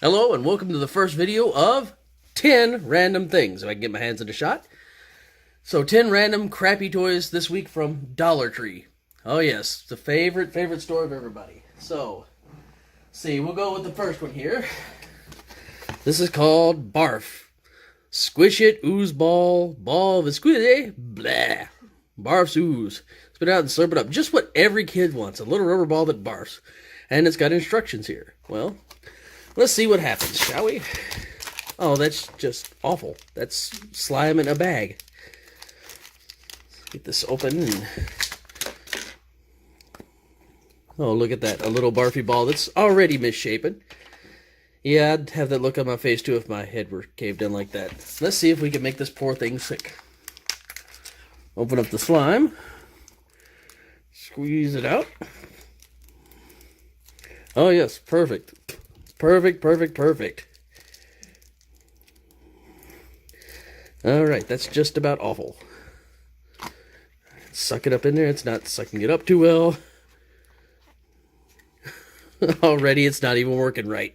Hello and welcome to the first video of 10 random things, if I can get my hands in a shot. So 10 random crappy toys this week from Dollar Tree. Oh yes, the favorite store of everybody. So, see, we'll go with the first one here. This is called Barf. Squish it, ooze ball, ball of squid, blah. Barf's ooze. Spit it out and slurp it up. Just what every kid wants, a little rubber ball that barfs. And it's got instructions here. Well, let's see what happens, shall we? Oh, that's just awful. That's slime in a bag. Get this open and... oh, look at that. A little barfy ball that's already misshapen. Yeah, I'd have that look on my face too if my head were caved in like that. Let's see if we can make this poor thing sick. Open up the slime. Squeeze it out. Oh yes, perfect. Perfect. Alright, that's just about awful. Suck it up in there. It's not sucking it up too well. Already it's not even working right.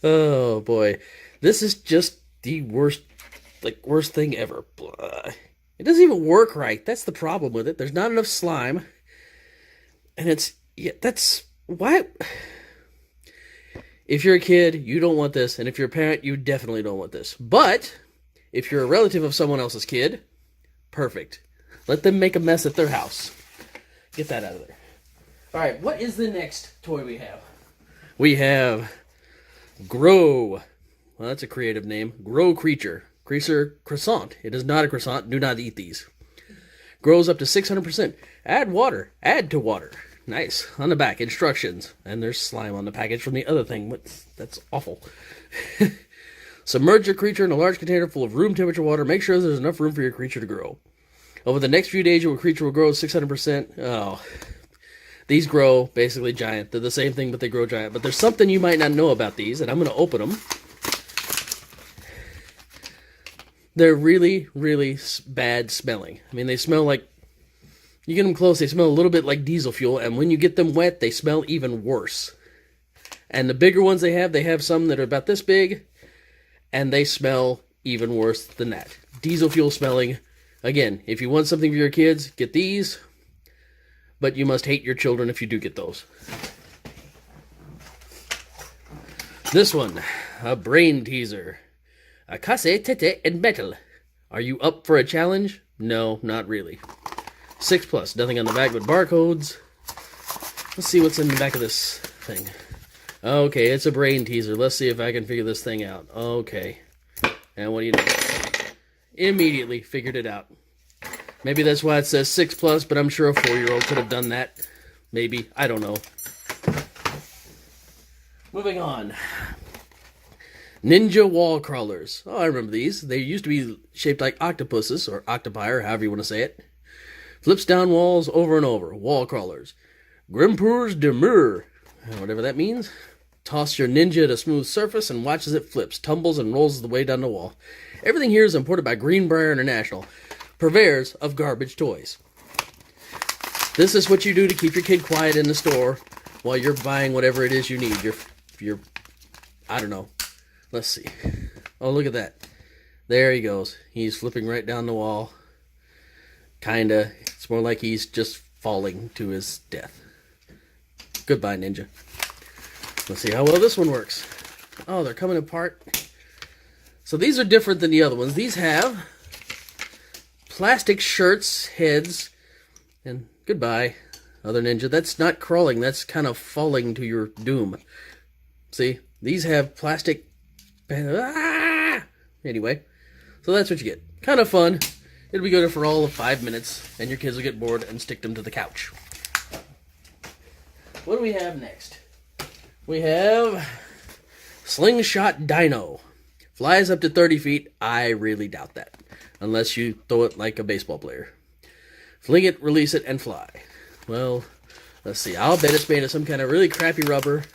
Oh boy. This is just the worst thing ever. It doesn't even work right. That's the problem with it. There's not enough slime. And it's... yeah, that's... why... if you're a kid, you don't want this, and if you're a parent, you definitely don't want this. But, if you're a relative of someone else's kid, perfect. Let them make a mess at their house. Get that out of there. Alright, what is the next toy we have? We have Grow. Well, that's a creative name. Grow Creature. Creature Croissant. It is not a croissant. Do not eat these. Grows up to 600%. Add water. Add to water. Nice. On the back, instructions. And there's slime on the package from the other thing. That's awful. Submerge your creature in a large container full of room temperature water. Make sure there's enough room for your creature to grow. Over the next few days, your creature will grow 600%. Oh. These grow basically giant. They're the same thing, but they grow giant. But there's something you might not know about these, and I'm going to open them. They're really, really bad smelling. I mean, they smell like... you get them close, they smell a little bit like diesel fuel, and when you get them wet, they smell even worse. And the bigger ones they have some that are about this big, and they smell even worse than that. Diesel fuel smelling. Again, if you want something for your kids, get these, but you must hate your children if you do get those. This one, a brain teaser. A casse tete and metal. Are you up for a challenge? No, not really. 6+, nothing on the back but barcodes. Let's see what's in the back of this thing. Okay, it's a brain teaser. Let's see if I can figure this thing out. Okay. And what do you know? Immediately figured it out. Maybe that's why it says 6+, but I'm sure a 4-year-old could have done that. Maybe. I don't know. Moving on. Ninja wall crawlers. Oh, I remember these. They used to be shaped like octopuses, or octopi, or however you want to say it. Flips down walls over and over. Wall crawlers. Greenbriar de Mur. Whatever that means. Toss your ninja at a smooth surface and watch as it flips, tumbles, and rolls the way down the wall. Everything here is imported by Greenbriar International, purveyors of garbage toys. This is what you do to keep your kid quiet in the store while you're buying whatever it is you need. Your I don't know. Let's see. Oh, look at that. There he goes. He's flipping right down the wall. Kinda. It's more like he's just falling to his death. Goodbye, Ninja. Let's see how well this one works. Oh, they're coming apart. So these are different than the other ones. These have plastic shirts, heads, and goodbye, other Ninja. That's not crawling. That's kind of falling to your doom. See? These have plastic... Anyway, so that's what you get. Kind of fun. It'll be good for all of 5 minutes, and your kids will get bored and stick them to the couch. What do we have next? We have Slingshot Dino. Flies up to 30 feet. I really doubt that, unless you throw it like a baseball player. Fling it, release it, and fly. Well, let's see. I'll bet it's made of some kind of really crappy rubber.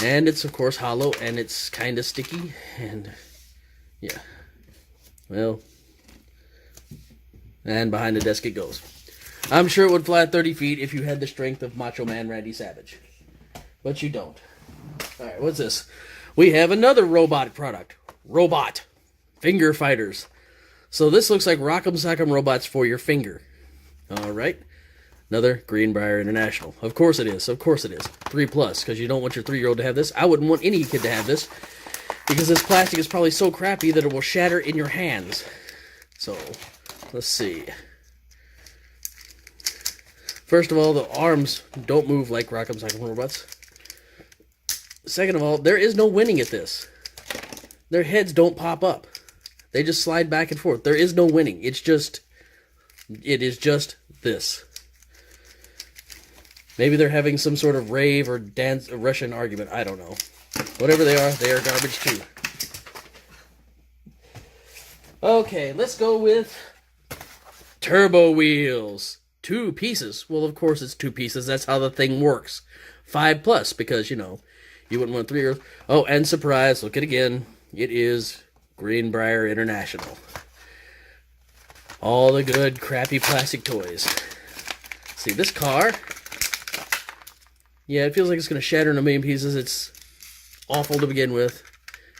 And it's, of course, hollow, and it's kind of sticky, and yeah. Well, and behind the desk it goes. I'm sure it would fly 30 feet if you had the strength of Macho Man Randy Savage. But you don't. Alright, what's this? We have another robot product. Robot. Finger fighters. So this looks like Rock'em Sock'em robots for your finger. Alright. Another Greenbriar International. Of course it is. Of course it is. 3+, because you don't want your 3-year-old to have this. I wouldn't want any kid to have this, because this plastic is probably so crappy that it will shatter in your hands. So, let's see. First of all, the arms don't move like Rock'em Sock'em robots. Second of all, there is no winning at this. Their heads don't pop up. They just slide back and forth. There is no winning. It is just this. Maybe they're having some sort of rave or dance, a Russian argument. I don't know. Whatever they are garbage too. Okay, let's go with turbo wheels. 2 pieces. Well, of course it's 2 pieces. That's how the thing works. 5+, because, you know, you wouldn't want 3-year-olds. Oh, and surprise, look at it again. It is Greenbriar International. All the good, crappy plastic toys. See, this car... Yeah, it feels like it's going to shatter in a million pieces. It's awful to begin with.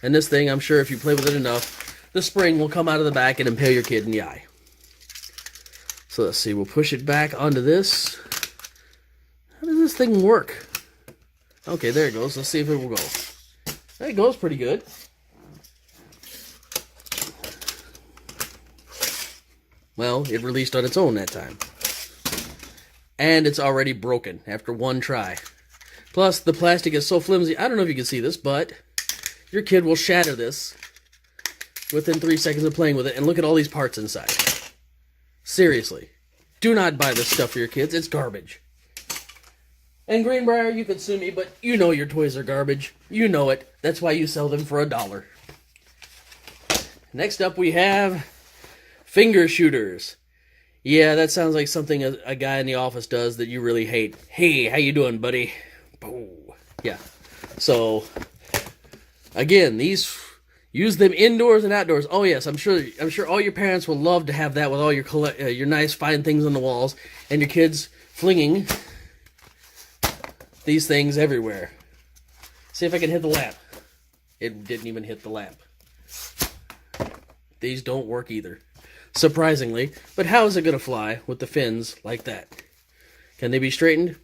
And this thing, I'm sure if you play with it enough, the spring will come out of the back and impale your kid in the eye. So let's see, we'll push it back onto this. How does this thing work? Okay, there it goes. Let's see if it will go. It goes pretty good. Well, it released on its own that time. And it's already broken after one try. Plus, the plastic is so flimsy, I don't know if you can see this, but your kid will shatter this within 3 seconds of playing with it. And look at all these parts inside. Seriously. Do not buy this stuff for your kids. It's garbage. And Greenbriar, you can sue me, but you know your toys are garbage. You know it. That's why you sell them for $1. Next up we have finger shooters. Yeah, that sounds like something a guy in the office does that you really hate. Hey, how you doing, buddy? Boom. Yeah. So, again, these use them indoors and outdoors. Oh yes, I'm sure all your parents will love to have that with all your nice fine things on the walls, and your kids flinging these things everywhere. See if I can hit the lamp. It didn't even hit the lamp. These don't work either. Surprisingly, but how is it going to fly with the fins like that? Can they be straightened?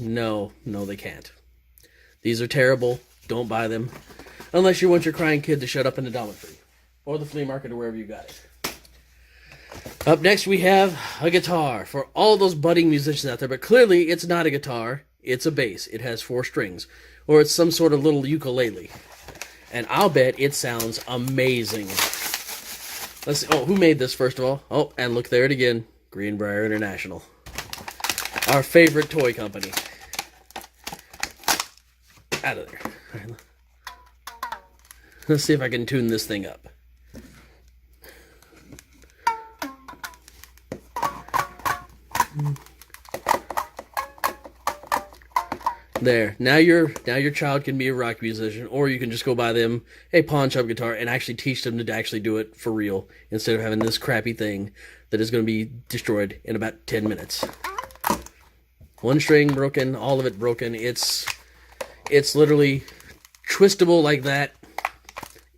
No, they can't. These are terrible. Don't buy them. Unless you want your crying kid to shut up in the Dollar Tree. Or the flea market or wherever you got it. Up next we have a guitar for all those budding musicians out there. But clearly it's not a guitar. It's a bass. It has 4 strings. Or it's some sort of little ukulele. And I'll bet it sounds amazing. Let's see. Oh, who made this first of all? Oh, and look there it again. Greenbriar International. Our favorite toy company. Out of there. Right, let's see if I can tune this thing up. There. Now your child can be a rock musician, or you can just go buy them a pawn shop guitar and actually teach them to actually do it for real, instead of having this crappy thing that is going to be destroyed in about 10 minutes. 1 string broken, all of it broken. It's literally twistable like that.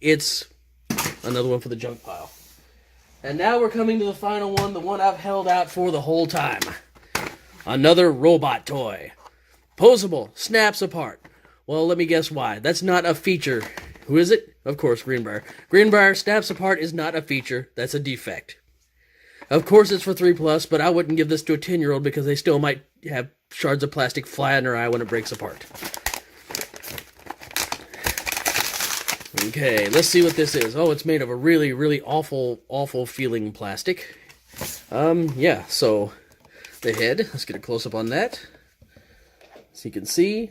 It's another one for the junk pile. And now we're coming to the final one, the one I've held out for the whole time. Another robot toy. Posable, snaps apart. Well, let me guess why. That's not a feature. Who is it? Of course, Greenbriar. Greenbriar snaps apart is not a feature. That's a defect. Of course it's for 3+, but I wouldn't give this to a 10-year-old because they still might have shards of plastic fly in their eye when it breaks apart. Okay, let's see what this is. Oh, it's made of a really, really awful feeling plastic. Yeah, so the head. Let's get a close-up on that. So you can see,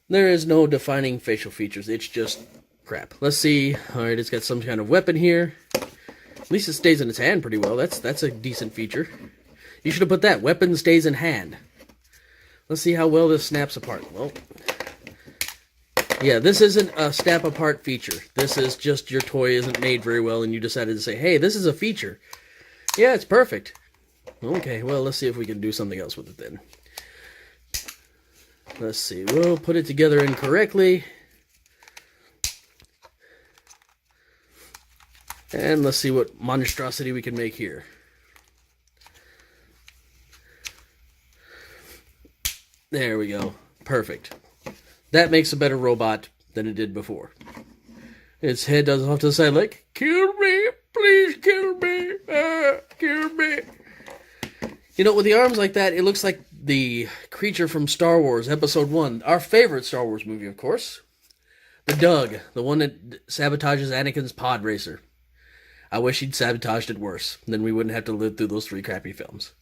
there is no defining facial features. It's just crap. Let's see. Alright, it's got some kind of weapon here. At least it stays in its hand pretty well. That's a decent feature. You should have put that. Weapon stays in hand. Let's see how well this snaps apart. Well, yeah, this isn't a snap apart feature. This is just your toy isn't made very well and you decided to say, hey, this is a feature. Yeah, it's perfect. Okay, well, let's see if we can do something else with it then. Let's see. We'll put it together incorrectly. And let's see what monstrosity we can make here. There we go. Perfect. That makes a better robot than it did before. Its head does off to the side like, kill me, please kill me, kill me. You know, with the arms like that, it looks like the creature from Star Wars Episode 1, our favorite Star Wars movie, of course. The Dug, the one that sabotages Anakin's pod racer. I wish he'd sabotaged it worse. Then we wouldn't have to live through those 3 crappy films.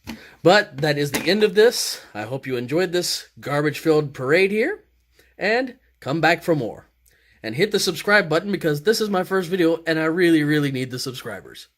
But that is the end of this. I hope you enjoyed this garbage-filled parade here. And come back for more. And hit the subscribe button because this is my first video and I really, really need the subscribers.